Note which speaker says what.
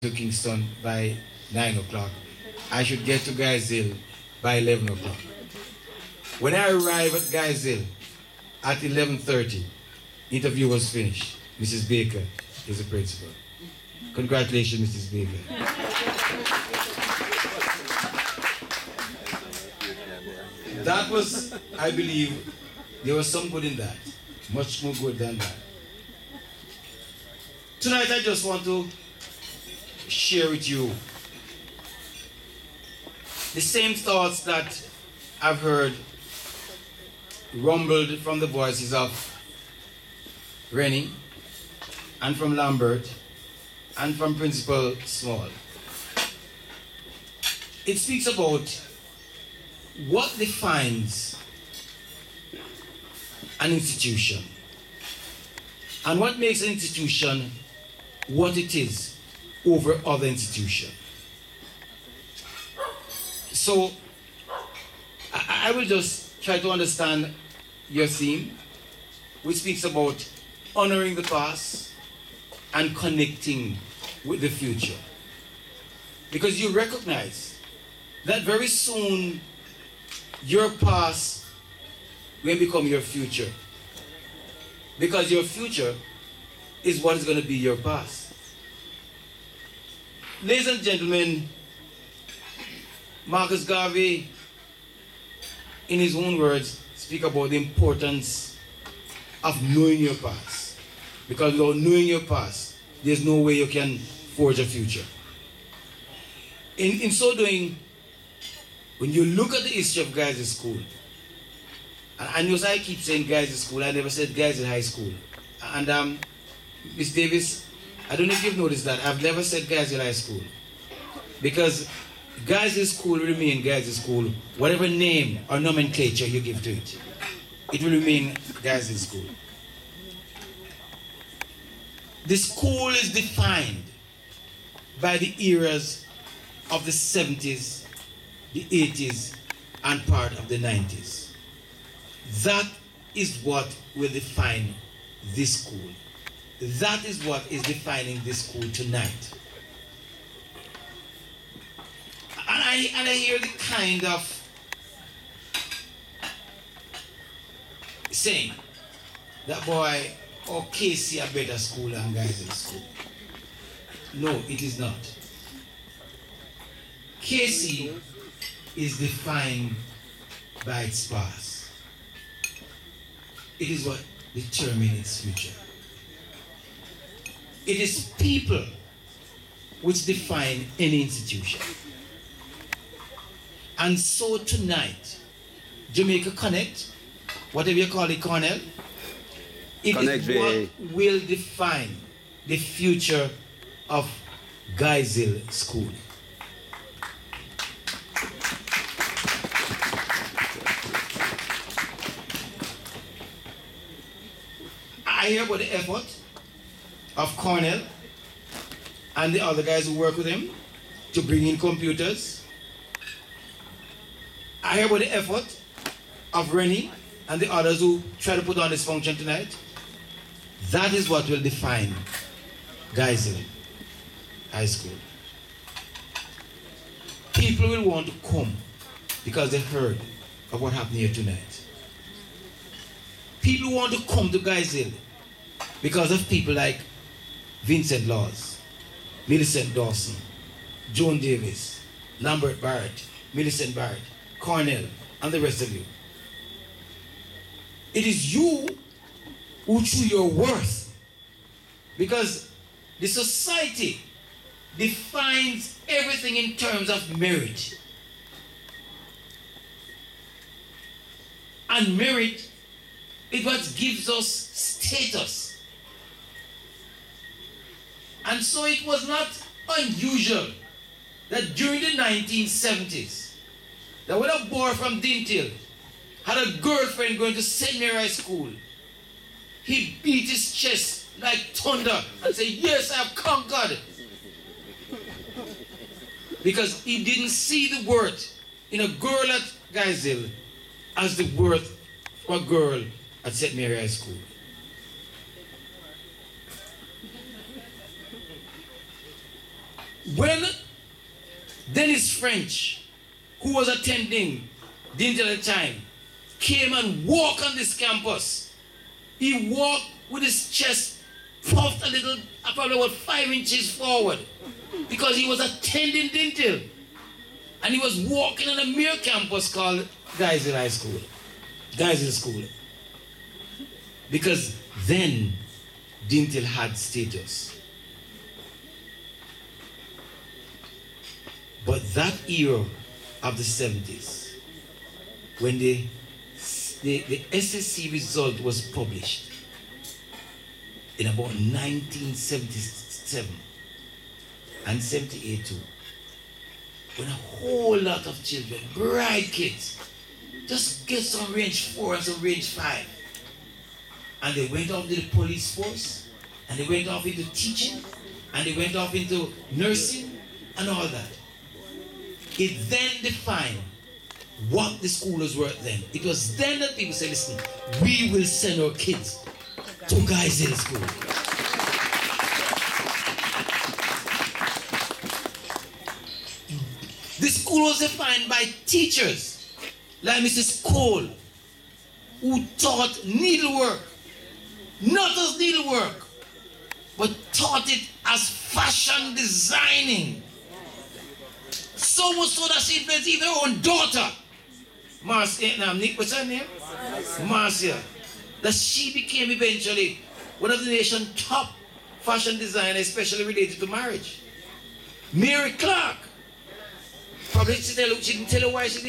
Speaker 1: to Kingston by 9 o'clock. I should get to Guys Hill by 11 o'clock. When I arrived at Guys Hill at 11:30, interview was finished. Mrs. Baker is the principal. Congratulations, Mrs. Baker. That was, I believe, there was some good in that. Much more good than that. Tonight I just want to share with you the same thoughts that I've heard rumbled from the voices of Rennie and from Lambert and from Principal Small. It speaks about what defines an institution and what makes an institution what it is over other institutions. So I will just try to understand your theme, which speaks about honoring the past and connecting with the future. Because you recognize that very soon your past will become your future. Because your future is what is going to be your past. Ladies and gentlemen, Marcus Garvey, in his own words, speak about the importance of knowing your past. Because without knowing your past, there's no way you can forge a future. In so doing, when you look at the history of Guys' School, and I know I keep saying Guys' School, I never said Guys' High School. And Miss Davis, I don't know if you've noticed that, I've never said Guys' High School. Because Guys' School will remain Guys' School, whatever name or nomenclature you give to it. It will remain Guys' School. The school is defined by the eras of the 70s, the 80s, and part of the 90s. That is what will define this school. That is what is defining this school tonight. And I hear the kind of saying that boy, oh, KC a better school than Guys' School. No, it is not. KC is defined by its past. It is what determines its future. It is people which define any institution. And so tonight, Jamaica Connect, whatever you call it, Cornell, it is what will define the future of Guys Hill School. I hear about the effort of Cornell and the other guys who work with him to bring in computers. I hear about the effort of Rennie and the others who try to put on this function tonight. That is what will define Guys Hill High School. People will want to come because they heard of what happened here tonight. People want to come to Guys Hill because of people like Vincent Laws, Millicent Dawson, Joan Davis, Lambert Barrett, Millicent Barrett, Cornell, and the rest of you. It is you who choose your worth, because the society defines everything in terms of merit. And merit is what gives us status. And so it was not unusual that during the 1970s, that when a boy from Dinthill had a girlfriend going to St. Mary High School, he beat his chest like thunder and said, yes, I have conquered. Because he didn't see the worth in a girl at Guys Hill as the worth for a girl at St. Mary High School. when Dennis French, who was attending Dinthill at the time, came and walked on this campus, he walked with his chest puffed a little, probably about 5 inches forward, because he was attending Dinthill. And he was walking on a mere campus called Dinthill High School, Dinthill School. Because then Dinthill had status. But that era of the 70s, when the SSC result was published in about 1977 and 78 too, when a whole lot of children, bright kids, just get some range 4 and some range 5, and they went off to the police force, and they went off into teaching, and they went off into nursing and all that. It then defined what the school was worth then. It was then that people said, listen, we will send our kids to Dinthill School. The school was defined by teachers like Mrs. Cole, who taught needlework, not as needlework, but taught it as fashion designing. So much so that she influenced even her own daughter, Marcia, Nick, what's her name? Marcia. That she became eventually one of the nation's top fashion designers, especially related to marriage. Mary Clarke. Probably she didn't tell her why she did.